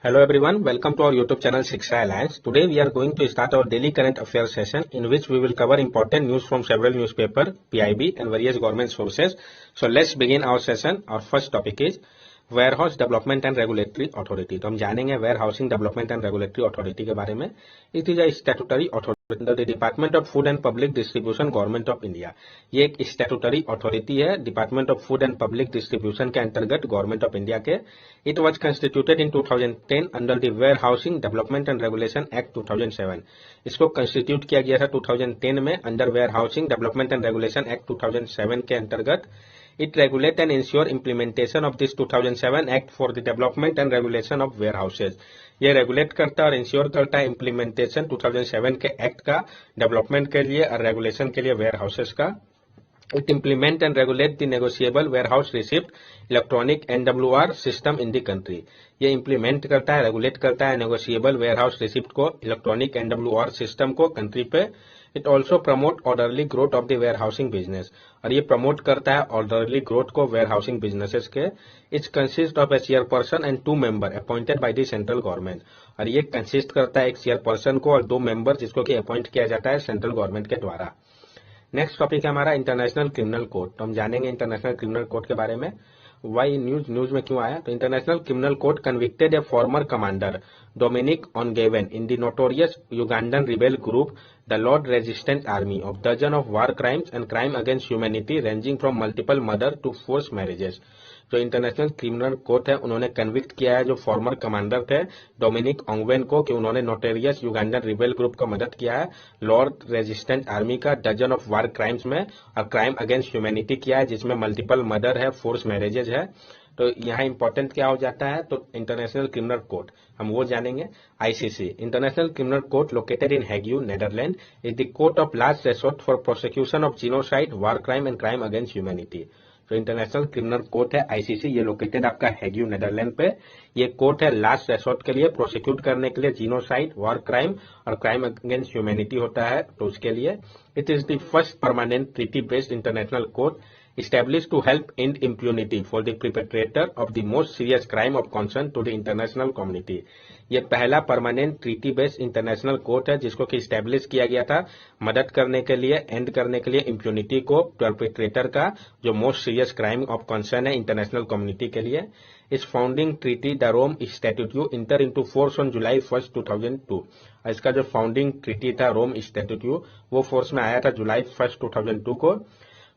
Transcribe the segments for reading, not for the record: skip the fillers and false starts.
Hello everyone, welcome to our YouTube channel Shiksha Alliance. Today we are going to start our daily current affairs session in which we will cover important news from several newspapers, PIB and various government sources. So let's begin our session. Our first topic is warehouse development and regulatory authority. तो हम जानेंगे warehousing development and regulatory authority के बारे में। It is a statutory authority under the department of food and public distribution government of India. ये एक statutory authority है department of food and public distribution के अंतर्गत गवर्नमेंट ऑफ इंडिया के। It was constituted in 2010 under the warehousing development and regulation act 2007। इसको constitute किया गया था 2010 में under warehousing development and regulation act 2007 के अंतर्गत। It regulate and ensure implementation of this 2007 Act for the development and regulation of warehouses। ये regulate करता है और इंश्योर करता है इम्प्लीमेंटेशन 2007 के एक्ट का डेवलपमेंट के लिए और रेगुलेशन के लिए वेयर हाउसेज का। It implement and regulate the negotiable warehouse receipt electronic NWR system in the country। ये इम्प्लीमेंट करता है, रेगुलेट करता है नेगोशिएबल वेयरहाउस रिसिप्ट को, इलेक्ट्रॉनिक NWR सिस्टम को कंट्री पे। It also promote orderly growth of the warehousing business, और ये प्रमोट करता है ऑर्डरली ग्रोथ को वेयर हाउसिंग बिजनेसेस के। It's consist of a chairperson and 2 member appointed by the central government, और ये कंसिस्ट करता है एक चेयरपर्सन को और 2 मेंबर जिसको कि अपॉइंट किया जाता है सेंट्रल गवर्नमेंट के द्वारा। नेक्स्ट टॉपिक है हमारा इंटरनेशनल क्रिमिनल कोर्ट। तो हम जानेंगे इंटरनेशनल क्रिमिनल कोर्ट के बारे में। वाई न्यूज में क्यों आया? तो international criminal court convicted a former commander Dominic Ongwen in the notorious Ugandan rebel group the Lord resistant army of dozen of war crimes and crime against humanity ranging from multiple murder to force marriages. जो international criminal court है उन्होंने convict किया है जो former commander थे Dominic Ongwen को कि उन्होंने नोटेरियस युगांडन रिबेल ग्रुप को मदद किया है लॉर्ड रेजिस्टेंट आर्मी का डजन ऑफ वार क्राइम्स में, और क्राइम अगेंस्ट ह्यूमैनिटी किया है जिसमें मल्टीपल मर्डर है, फोर्स मैरिजेज है। तो यहाँ इंपॉर्टेंट क्या हो जाता है? तो इंटरनेशनल क्रिमिनल कोर्ट हम वो जानेंगे। ICC international criminal court located in Hague Netherland is the court of last resort for prosecution of genocide, war crime and crime against humanity. तो इंटरनेशनल क्रिमिनल कोर्ट है आईसीसी, ये located आपका Hague Netherland पे। ये court है last resort के लिए, prosecute करने के लिए जीनोसाइड, वॉर क्राइम और क्राइम अगेंस्ट ह्यूमैनिटी होता है तो उसके लिए। It is the first permanent treaty based international court established to help end impunity for the perpetrator of the most serious crime of concern to the international community। ये पहला permanent treaty based international court है जिसको कि establish किया गया था मदद करने के लिए, एंड करने के लिए इम्प्यूनिटी को परपेट्रेटर का जो most serious crime of concern है इंटरनेशनल कम्युनिटी के लिए। इस founding treaty the Rome statute enter into force on July 1, 2002। इसका जो फाउंडिंग ट्रीटी था रोम स्टैट्यूट वो फोर्स में आया था जुलाई 1, 2002 को।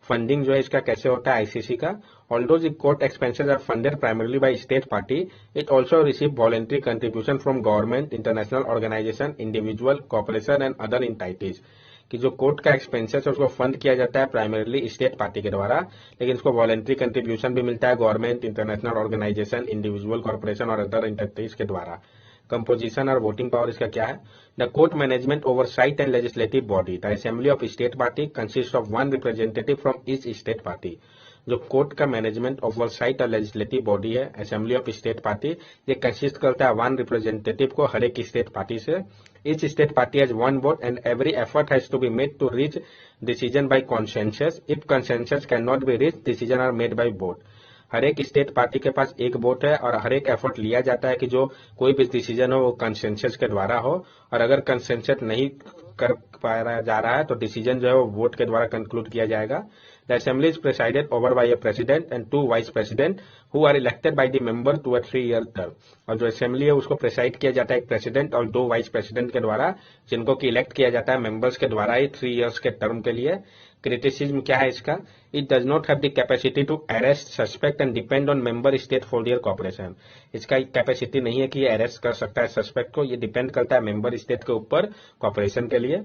फंडिंग जो है इसका कैसे होता है आईसीसी का? Although the court expenses are funded primarily by state party, it also receive voluntary contribution from government, international organisation, individual, corporation and other entities. कि जो कोर्ट का एक्सपेंसेस है उसको फंड किया जाता है प्राइमरली स्टेट पार्टी के द्वारा, लेकिन इसको वॉलंटरी कंट्रीब्यूशन भी मिलता है government, international organisation, individual, corporation और अदर इंटाइटीज के द्वारा। कंपोजिशन और वोटिंग पावर इसका क्या है? The court management oversight and legislative body the assembly of state party consist of 1 representative from each state party. जो कोर्ट का मैनेजमेंट ओवरसाइट और लेजिस्लेटिव बॉडी है असेंबली ऑफ स्टेट पार्टी, ये consist करता है 1 रिप्रेजेंटेटिव को हर एक स्टेट पार्टी से। Each state party has 1 vote and every effort has to be made to reach decision by consensus. If consensus can not be reach, decision are made by vote. हर एक state party के पास 1 vote है और हर एक effort लिया जाता है कि जो कोई भी डिसीजन हो वो कंसेंसस के द्वारा हो, और अगर कंसेंसस नहीं कर पाया जा रहा है तो डिसीजन जो है वो वोट के द्वारा कंक्लूड किया जाएगा। The assembly is presided over by a president and 2 vice president who are elected by the member to a 3-year term. और जो असेंबली है उसको प्रेसाइड किया जाता है एक प्रेसिडेंट और 2 वाइस प्रेसिडेंट के द्वारा, जिनको कि इलेक्ट किया जाता है मेंबर्स के द्वारा ही 3 years के टर्म के लिए। क्रिटिसिज्म क्या है इसका? It does not have the capacity to arrest, suspect and depend on member state for their cooperation. इसका कैपेसिटी नहीं है कि ये अरेस्ट कर सकता है सस्पेक्ट को, ये डिपेंड करता है मेंबर स्टेट के ऊपर कॉपरेशन के लिए।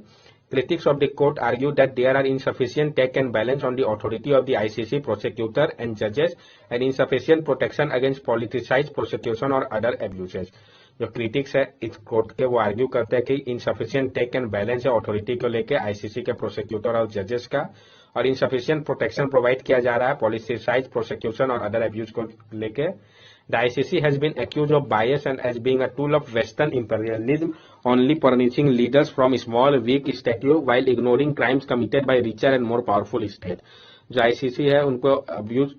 Critics of the court argue that there are insufficient check and balance on the authority of the ICC prosecutor and judges and insufficient protection against politicized prosecution or other abuses। जो critics है इस court के वो argue करते हैं कि insufficient take and balance है authority को लेके आईसीसी के प्रोसिक्यूटर और जजेस का, और इनसफिशिएंट प्रोटेक्शन प्रोवाइड किया जा रहा है पॉलिटिसाइज्ड प्रोसिक्यूशन और अदर अब्यूज को लेके। The ICC has been accused of bias and as being a tool of Western imperialism, only punishing leaders from small, weak states while ignoring crimes committed by richer and more powerful states। जो ICC है उनको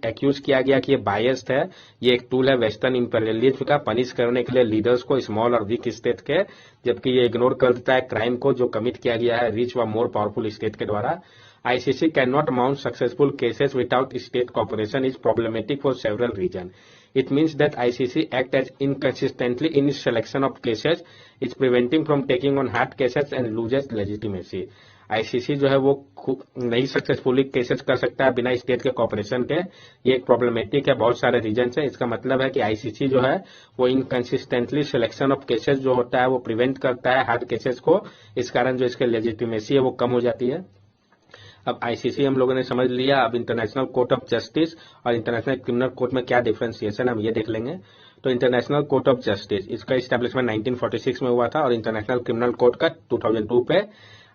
accused किया गया कि ये biased है, ये एक टूल है वेस्टर्न इंपीरियलिज्म का पनिश करने के लिए लीडर्स को स्मॉल और वीक स्टेट के, जबकि ये इग्नोर कर देता है क्राइम को जो कमिट किया गया है रिच व मोर पावरफुल स्टेट के द्वारा। ICC cannot mount successful cases without state cooperation is problematic for several reasons. It means that ICC act as inconsistently in its selection of cases, is preventing from taking on hard cases and loses legitimacy. ICC जो है वो नहीं successfully cases कर सकता है बिना state के corporation के, ये एक प्रॉब्लमेटिक है, बहुत सारे रीजन है। इसका मतलब है कि ICC जो है वो इनकंसिस्टेंटली सिलेक्शन ऑफ केसेस जो होता है वो प्रिवेंट करता है हार्ड केसेस को, इस कारण जो इसके लेजिटिमेसी है वो कम हो जाती है। अब आईसीसी हम लोगों ने समझ लिया, अब इंटरनेशनल कोर्ट ऑफ जस्टिस और इंटरनेशनल क्रिमिनल कोर्ट में क्या डिफरेंशिएशन हम ये देख लेंगे। तो इंटरनेशनल कोर्ट ऑफ जस्टिस इसका एस्टैब्लिशमेंट 1946 में हुआ था और इंटरनेशनल क्रिमिनल कोर्ट का 2002 पे।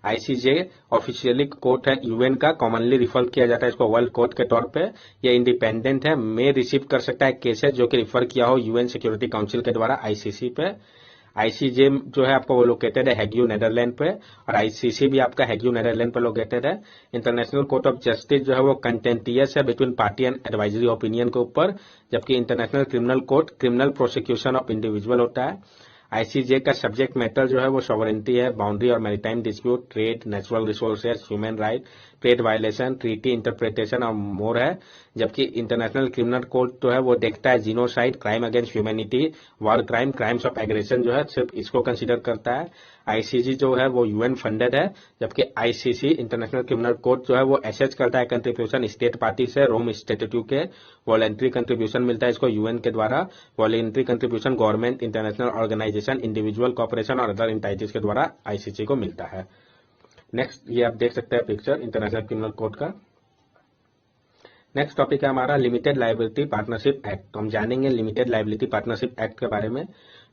आईसीजे ऑफिशियली कोर्ट है यूएन का, कॉमनली रिफर किया जाता है इसको वर्ल्ड कोर्ट के तौर पे। ये इंडिपेंडेंट है, में रिसीव कर सकता है केसेस जो कि रिफर किया हो यूएन सिक्योरिटी काउंसिल के द्वारा आईसीसी पे। आईसीजे जो है आपका वो लोकेटेड है हैग्यू नेदरलैंड पे और आईसीसी भी आपका हैग्यू नेदरलैंड पे लोकेटेड है। इंटरनेशनल कोर्ट ऑफ जस्टिस जो है वो कंटेंटियस है between party and advisory opinion के ऊपर, जबकि international criminal court criminal prosecution of individual होता है। आईसीजे का सब्जेक्ट मैटर जो है वो सॉवरेंटी है, बाउंड्री और maritime dispute, trade, natural resources, human right, trade violation, treaty interpretation और मोर है। जबकि इंटरनेशनल क्रिमिनल कोर्ट जो है वो देखता है genocide, crime against humanity, war crime, crimes of aggression जो है सिर्फ इसको कंसीडर करता है। आईसीजी जो है वो यूएन फंडेड है, जबकि आईसीसी इंटरनेशनल क्रिमिनल कोर्ट जो है वो एसेस करता है कंट्रीब्यूशन स्टेट पार्टी से, रोम स्टेट्यूट के वॉलंटरी कंट्रीब्यूशन मिलता है इसको यूएन के द्वारा, voluntary contribution government, international organisation, individual corporation और अदर एंटिटीज के द्वारा आईसीसी को मिलता है। नेक्स्ट ये आप देख सकते हैं पिक्चर इंटरनेशनल क्रिमिनल कोर्ट का। नेक्स्ट टॉपिक है हमारा लिमिटेड लायबिलिटी पार्टनरशिप एक्ट। तो हम जानेंगे लिमिटेड लायबिलिटी पार्टनरशिप एक्ट के बारे में।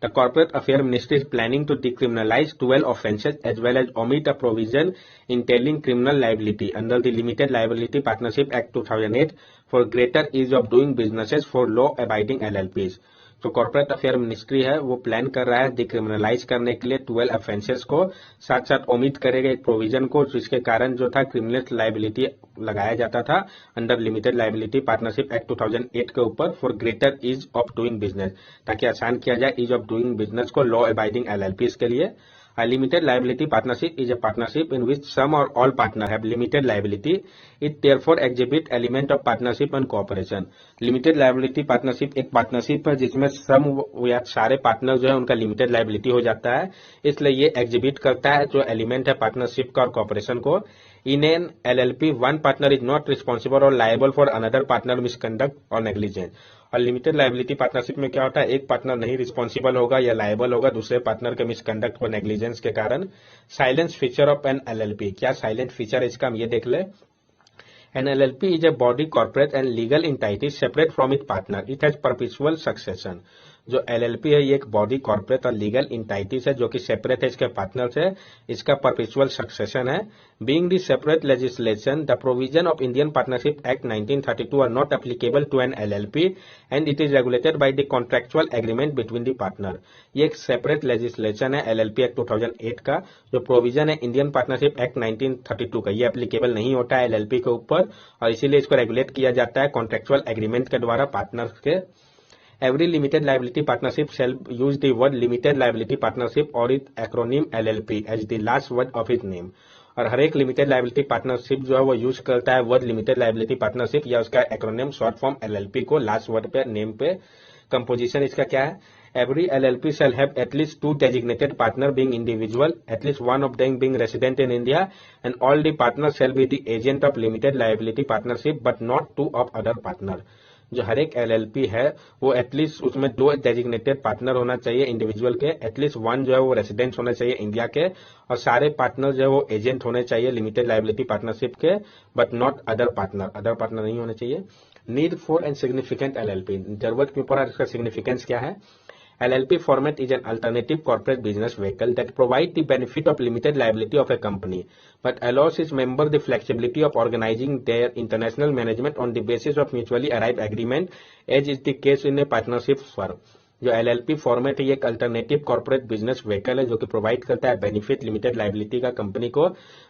The corporate affair ministry is planning to decriminalise 12 offences as well as omit a provision entailing criminal liability under the Limited Liability Partnership Act 2008 for greater ease of doing businesses for law abiding LLPs। जो corporate affair ministry है वो plan कर रहा है decriminalise करने के लिए 12 offences को, साथ साथ ओमिट करेगा एक प्रोविजन को जिसके कारण जो था क्रिमिनल लायबिलिटी लगाया जाता था under limited liability partnership act 2008 के ऊपर for greater ease of doing business, ताकि आसान किया जाए ईज ऑफ डूइंग बिजनेस को लॉ अबाइडिंग LLPs के लिए। A limited liability partnership is a partnership in which some or all partners have limited liability. It therefore exhibit element of partnership and cooperation. Limited liability partnership एक partnership है जिसमें सम या सारे partner जो है उनका लिमिटेड लायबिलिटी हो जाता है, इसलिए ये एग्जिबिट करता है जो एलिमेंट है पार्टनरशिप का और कॉपरेशन को। In an LLP, one partner is not responsible or liable for another partner misconduct or negligence. और लिमिटेड लायबिलिटी पार्टनरशिप में क्या होता है, एक पार्टनर नहीं रिस्पॉन्सिबल होगा या लायबल होगा दूसरे पार्टनर के मिसकंडक्ट और नेग्लिजेंस के कारण। Silence feature of an LLP, क्या साइलेंट फीचर है इसका हम ये देख ले। An LLP is a body, corporate and legal entity separate from its partner. It has perpetual succession. जो LLP है ये एक बॉडी, कॉर्पोरेट और लीगल इंटाइटीज है जो कि सेपरेट है इसके पार्टनर से, इसका परपेचुअल सक्सेशन है। Being the separate legislation, the provision of Indian partnership act 1932 are not applicable to an LLP and it is regulated by the contractual agreement between the partner. ये एक separate legislation है LLP act 2008 का, जो provision है Indian partnership act 1932 का, ये applicable नहीं होता है LLP के ऊपर और इसीलिए इसको रेगुलेट किया जाता है कॉन्ट्रेक्चुअल एग्रीमेंट के द्वारा पार्टनर के। Every limited liability partnership shall use the word limited liability partnership or its acronym LLP as the last word of its name। और हर एक लिमिटेड लायबिलिटी पार्टनरशिप जो है वो यूज करता है वर्ड लिमिटेड लायबिलिटी पार्टनरशिप या उसका एक्रोनिम शॉर्ट फॉर्म LLP को लास्ट वर्ड पे नेम पे। कंपोजिशन इसका क्या है, every LLP shall have at least 2 designated partner being individual, at least one of them being resident in India, and all the partners shall be the agent of limited liability partnership but not 2 of other partner। जो हर एक LLP है वो at least उसमें 2 designated partner होना चाहिए individual के, at least 1 जो है वो रेसिडेंट होना चाहिए इंडिया के और सारे पार्टनर जो है वो एजेंट होने चाहिए लिमिटेड लायबिलिटी पार्टनरशिप के बट नॉट अदर पार्टनर नहीं होने चाहिए। Need for and significant LLP, जरूरत के ऊपर इसका सिग्निफिकेंस क्या है। LLP format is an alternative corporate business vehicle that provides the benefit of limited liability of a company, but allows its members the flexibility of organizing their international management on the basis of mutually arrived agreement, as is the case in a partnership firm। जो LLP format है ये एक alternative corporate business vehicle है जो कि provide करता है benefit limited liability का कंपनी को,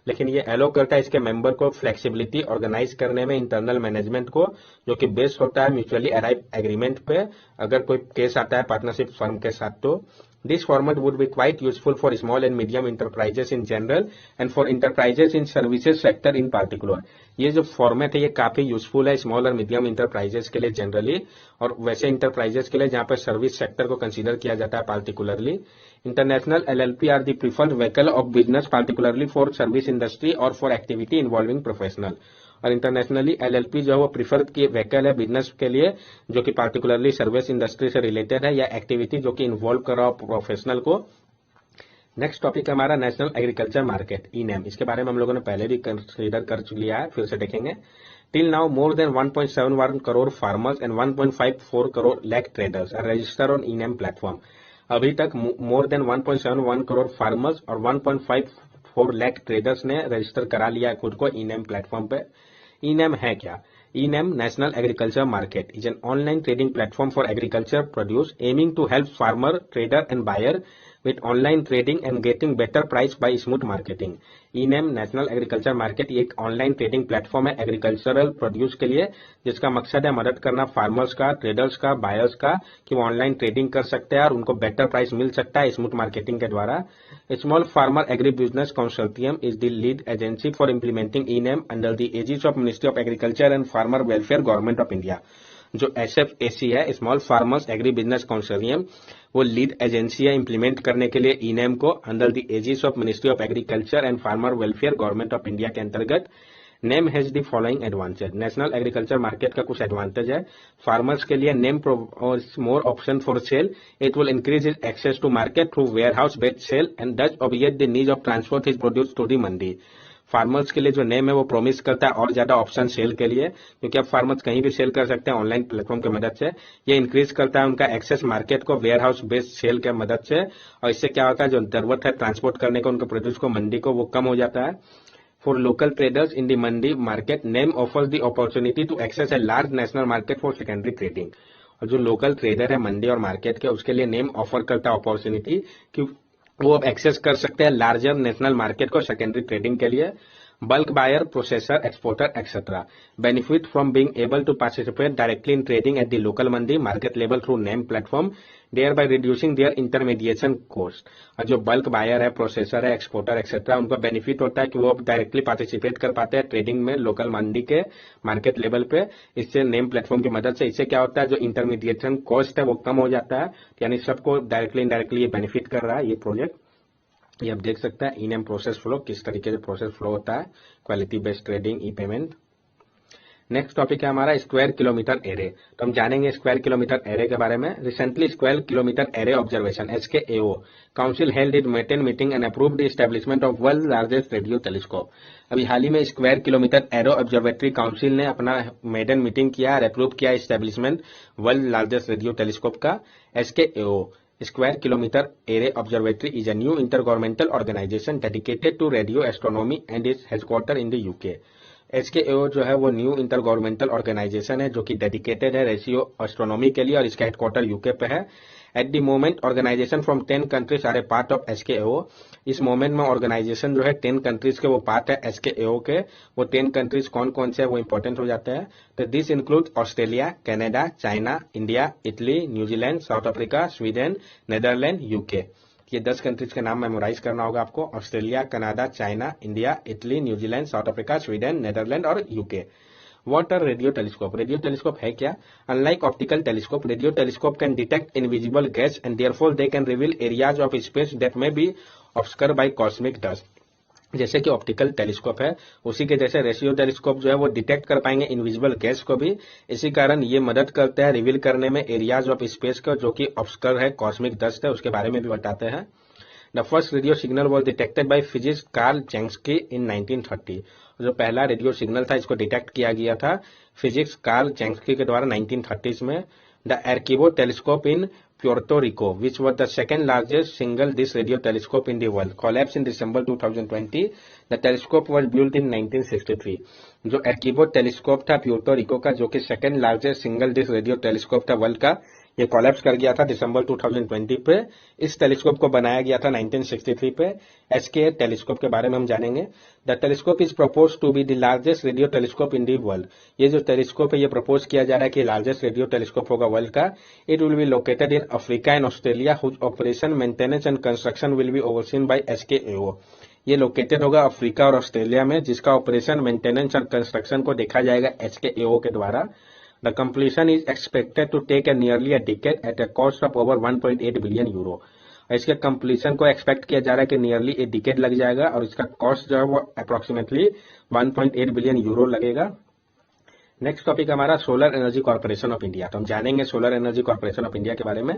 लेकिन ये एलो करता है इसके मेंबर को फ्लेक्सिबिलिटी ऑर्गेनाइज करने में इंटरनल मैनेजमेंट को, जो कि बेस्ड होता है म्यूचुअली अराइव एग्रीमेंट पे। अगर कोई केस आता है पार्टनरशिप फर्म के साथ तो this format would be quite useful for small and medium enterprises in general and for enterprises in services sector in particular। ये जो फॉर्मेट है ये काफी यूजफुल है स्मॉल और मीडियम इंटरप्राइजेस के लिए जनरली, और वैसे इंटरप्राइजेस के लिए जहां पर सर्विस सेक्टर को कंसीडर किया जाता है particularly. International LLP are the preferred vehicle of business particularly for service industry और फॉर एक्टिविटी इन्वॉल्विंग प्रोफेशनल। और इंटरनेशनली एलएलपी जो है वो प्रीफर की व्हीकल है बिजनेस के लिए जो कि पार्टिकुलरली सर्विस इंडस्ट्री से रिलेटेड है या एक्टिविटी जो कि इन्वॉल्व कर रहा हो प्रोफेशनल को। नेक्स्ट टॉपिक है हमारा नेशनल एग्रीकल्चर मार्केट ईनेम। इसके बारे में हम लोगों ने पहले भी कंसीडर कर लिया है, फिर से देखेंगे। Till now more than 1.71 crore farmers and 1.54 crore lakh traders are registered on eNAM platform. अभी तक मोर देन 1.71 करोड़ फार्मर्स और 1.54 लाख ट्रेडर्स ने रजिस्टर करा लिया है खुद को ईनेम प्लेटफॉर्म पे। ईनेम है क्या? ENAM national agriculture market is an online trading platform for agriculture produce aiming to help farmer, trader and buyer with online trading and getting better price by smooth marketing। ENAM national agriculture market ये एक online trading platform है agricultural produce के लिए, जिसका मकसद है मदद करना फार्मर्स का, ट्रेडर्स का, बायर्स का कि वो ऑनलाइन ट्रेडिंग कर सकते हैं और उनको बेटर प्राइस मिल सकता है स्मूथ मार्केटिंग के द्वारा। Small farmer agri business consortium is the lead agency for implementing eNAM under the aegis of ministry of agriculture and farmer welfare government of India. जो एसएफएसी है small farmers agri business consortium, वो lead agency है implement करने के लिए eNAM को under the aegis of ministry of agriculture and farmer welfare government of India के अंतर्गत। NAM has the following advantage. National agriculture market का कुछ एडवांटेज है फार्मर्स के लिए। NAM provides more option for sale, it will increase his access to market through warehouse based sale and does obviate the need of transport his produce to the mandi. Farmers के लिए जो name है वो promise करता है और ज्यादा option sell के लिए, क्योंकि अब फार्मर्स कहीं भी सेल कर सकते हैं ऑनलाइन प्लेटफॉर्म की मदद से। ये इंक्रीज करता है उनका एक्सेस मार्केट को वेयर हाउस बेस्ड सेल के मदद से, और इससे क्या होता है जो जरूरत है ट्रांसपोर्ट करने को उनके प्रोड्यूस को मंडी को, वो कम हो जाता है। For local traders in the mandi market, name offers the opportunity to access a large national market for secondary trading. और जो लोकल ट्रेडर है मंडी और मार्केट के, उसके लिए नेम ऑफर करता है अपॉर्चुनिटी कि वो अब एक्सेस कर सकते हैं लार्जर नेशनल मार्केट को सेकेंडरी ट्रेडिंग के लिए। Bulk buyer, processor, exporter, etc. benefit from being able to participate directly in trading at the local mandi market level through name platform, thereby reducing their intermediation cost। और जो bulk buyer है, processor है, exporter etcetera, उनको benefit होता है कि वो directly participate कर पाते हैं ट्रेडिंग में लोकल मंडी के मार्केट लेवल पे, इससे नेम प्लेटफॉर्म की मदद से। इससे क्या होता है जो इंटरमीडिएशन कॉस्ट है वो कम हो जाता है, यानी सबको डायरेक्टली इनडायरेक्टली ये बेनिफिट कर रहा है ये प्रोजेक्ट। ये आप देख सकते हैं ईनेम प्रोसेस फ्लो किस तरीके से प्रोसेस फ्लो होता है, क्वालिटी बेस्ड ट्रेडिंग, ई पेमेंट। नेक्स्ट टॉपिक है हमारा स्क्वायर किलोमीटर एरे। तो हम जानेंगे स्क्वायर किलोमीटर एरे के बारे में। Recently square kilometre array observation SKAO council held it maiden meeting and approved the establishment of world largest radio telescope. अभी हाल ही में square kilometre array observatory council ने अपना मेडन मीटिंग किया और अप्रूव किया establishment world largest radio telescope का। SKAO Square Kilometer Array Observatory is a new intergovernmental organization dedicated to radio astronomy and is headquartered in the UK। SKAO जो है वो new intergovernmental organisation है जो कि डेडिकेटेड है radio astronomy के लिए और इसका हेडक्वार्टर यूके पे है। At the moment organisation from 10 countries are a part of SKAO। इस मोमेंट में ऑर्गेनाइजेशन जो है 10 कंट्रीज के वो पार्ट है SKAO के। वो 10 कंट्रीज कौन कौन से है वो इंपॉर्टेंट हो जाते हैं। तो this include Australia, Canada, China, India, Italy, New Zealand, South Africa, Sweden, Netherland, UK. ये 10 कंट्रीज के नाम मेमोराइज करना होगा आपको। Australia, Canada, China, India, Italy, New Zealand, South Africa, Sweden, Netherland और UK. What are radio telescope? Radio telescope है क्या? Unlike optical telescope, radio telescope can detect invisible gas and therefore they can reveal areas of space that may be obscured by cosmic dust। जैसे कि optical telescope है उसी के जैसे radio telescope जो है वो डिटेक्ट कर पाएंगे इनविजिबल गैस को भी। इसी कारण ये मदद करते हैं रिवील करने में एरियाज ऑफ स्पेस को जो कि ऑब्स्कर है, कॉस्मिक डस्ट है, उसके बारे में भी बताते हैं। The first radio signal was detected by physicist Karl Jansky in 1930। जो पहला रेडियो सिग्नल था इसको डिटेक्ट किया गया था फिजिक्स कार्ल जेंस्की के द्वारा 1930s में। द आर्किवो telescope in Puerto Rico, which was the second largest single dish radio telescope in the world, collapsed in December 2020. The telescope was built in 1963। जो आर्किवो टेलीस्कोप था प्यूर्टो रिको का, जो कि second largest single dish radio telescope था world का, ये collapse कर गया था दिसंबर 2020 पे। इस टेलीस्कोप को बनाया गया था 1963 पे। AFCAT टेलीस्कोप के बारे में हम जानेंगे। The telescope is propose to be the largest radio telescope in the world. ये जो टेलीस्कोप है ये प्रपोज किया जा रहा है कि लार्जेस्ट रेडियो टेलीस्कोप होगा वर्ल्ड का। It will be located in Africa and Australia, whose operation, maintenance and construction will be overseen by SKAO। ये लोकेटेड होगा अफ्रीका और ऑस्ट्रेलिया में, जिसका ऑपरेशन, मेंटेनेंस और कंस्ट्रक्शन को देखा जाएगा SKAO के द्वारा। The completion is expected to take nearly a decade at a cost of over 1.8 billion euro। इसके कंप्लीशन को एक्सपेक्ट किया जा रहा है कि नियरली ए डिकेड लग जाएगा और इसका कॉस्ट जो है वो अप्रोक्सीमेटली 1.8 बिलियन यूरो लगेगा। नेक्स्ट टॉपिक हमारा solar energy corporation of India. तो हम जानेंगे solar energy corporation of India के बारे में।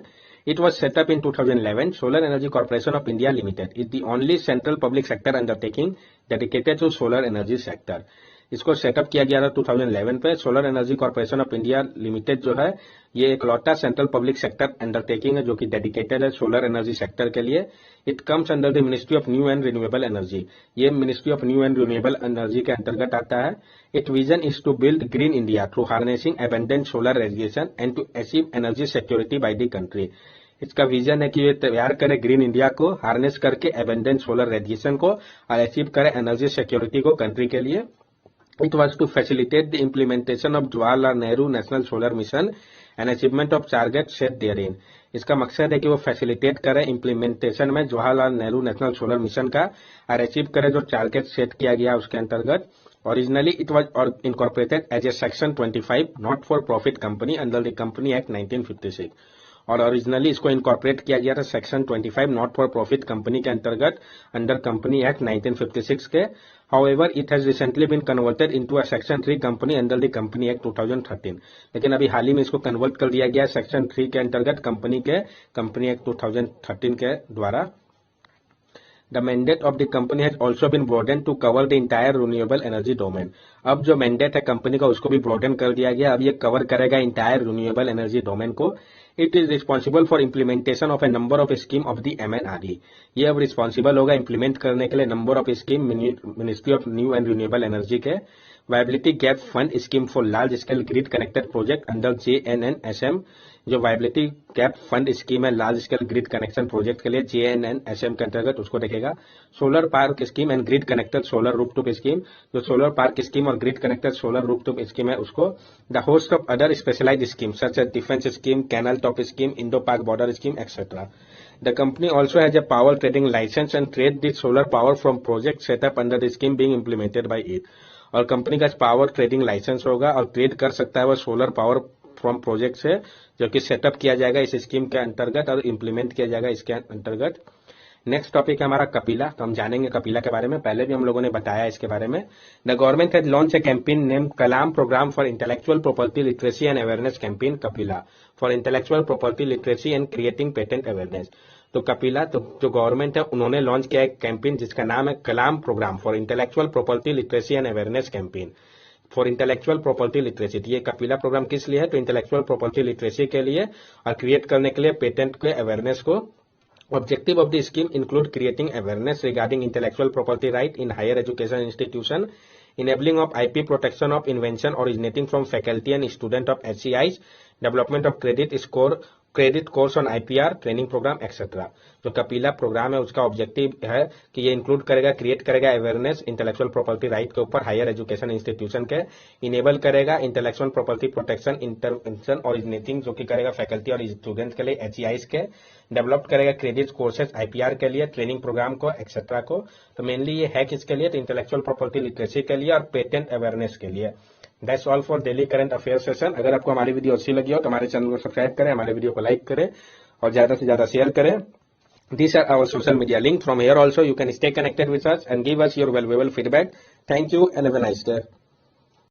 It was set up in 2011। Solar energy corporation of India limited is the only central public sector undertaking dedicated to solar energy sector. इसको setup किया गया था 2011 पे। Solar energy corporation of India limited जो है ये इकलौता सेंट्रल पब्लिक सेक्टर अंडरटेकिंग है जो कि डेडिकेटेड है सोलर एनर्जी सेक्टर के लिए। It comes under the ministry of new and renewable energy. ये ministry of new and renewable energy के अंतर्गत आता है। It vision is to build green India through harnessing abundant solar radiation and to achieve energy security by the country. इसका vision है कि ये तैयार करे ग्रीन इंडिया को, हार्नेस करके एबंडेंट सोलर रेडिएशन को और अचीव करे एनर्जी सिक्योरिटी को कंट्री के लिए। It was to facilitate the implementation of Jawaharlal Nehru National Solar Mission and achievement of targets set therein। इसका मकसद है कि वो फैसिलिटेट करे इम्प्लीमेंटेशन में Jawaharlal Nehru national solar mission का और अचीव करे जो टारगेट सेट किया गया उसके अंतर्गत। Originally it was incorporated as a section 25 not for profit company under the company act 1956। और ओरिजिनली इसको इनकॉर्पोरेट किया गया था section 25 not for profit company के अंतर्गत अंडर कंपनी एक्ट 1956 के। However, it has recently been converted into a Section 3 company under the Company Act 2013। लेकिन अभी हाल ही में इसको कन्वर्ट कर दिया गया सेक्शन 3 के अंतर्गत कंपनी एक्ट 2013 के द्वारा। The mandate of the company has also been broadened to cover the entire renewable energy domain। अब जो मैंडेट है कंपनी का उसको भी ब्रॉडन कर दिया गया। अब ये कवर करेगा इंटायर रिन्यूएबल एनर्जी डोमेन को। It is responsible for implementation of a number of scheme of the MNRE। ये अब रिस्पॉन्सिबल होगा इम्प्लीमेंट करने के लिए number of scheme ministry of new and renewable energy के। Viability gap fund scheme for large scale grid connected project under JNNSM। जो viability gap fund scheme है large scale grid connection project के लिए JNNSM के अंतर्गत उसको देखेगा। Solar park scheme and grid connected solar rooftop scheme. जो solar park scheme और grid connected solar rooftop scheme है उसको। The host of other specialised scheme such as defence scheme, canal top scheme, Indo Pak border scheme etcetera. The company also has a power trading license and trade the solar power from project set up under the scheme being implemented by it। और company का power trading licence होगा और trade कर सकता है वो solar power from project से जो कि सेटअप किया जाएगा इस स्कीम के अंतर्गत और इम्प्लीमेंट किया जाएगा इसके अंतर्गत। नेक्स्ट टॉपिक है हमारा कपिला। तो हम जानेंगे कपिला के बारे में। पहले भी हम लोगों ने बताया इसके बारे में। The government has launch a campaign name Kalam programme for intellectual property literacy and awareness campaign Kapila for intellectual property literacy and creating patent awareness. तो कपिला तो जो गवर्नमेंट है उन्होंने लॉन्च किया एक कैंपेन जिसका नाम है Kalam programme for intellectual property literacy and awareness campaign for intellectual property literacy. ये कपिला प्रोग्राम किस लिए है? तो इंटेलेक्चुअल प्रॉपर्टी लिटरेसी के लिए और क्रिएट करने के लिए पेटेंट के अवेयरनेस को। Objective of the scheme include creating awareness regarding intellectual property right in higher education institution, enabling of IP protection of invention originating from faculty and student of HCIs, development of credit course on IPR, training program etc। जो Kapila programme है उसका objective है कि ये include करेगा, create करेगा awareness intellectual property right के ऊपर हायर एजुकेशन इंस्टीट्यूशन के, इनेबल करेगा intellectual property protection intervention originating जो कि करेगा फैकल्टी और स्टूडेंट्स के लिए HCIs के, डेवलप करेगा क्रेडिट कोर्सेज IPR के लिए, ट्रेनिंग प्रोग्राम को एक्सेट्रा को। तो मेनली ये है किसके लिए? तो इंटेलेक्चुअल प्रॉपर्टी लिटरेसी के लिए और पेटेंट अवेयरनेस के लिए। That's all for daily current affair session. अगर आपको हमारी वीडियो अच्छी लगी हो तो हमारे चैनल को सब्सक्राइब करें, हमारे वीडियो को लाइक करें और ज्यादा से ज्यादा शेयर करें। These are our social media link. From here also you can stay connected with us and give us your valuable feedback. Thank you and have a nice day.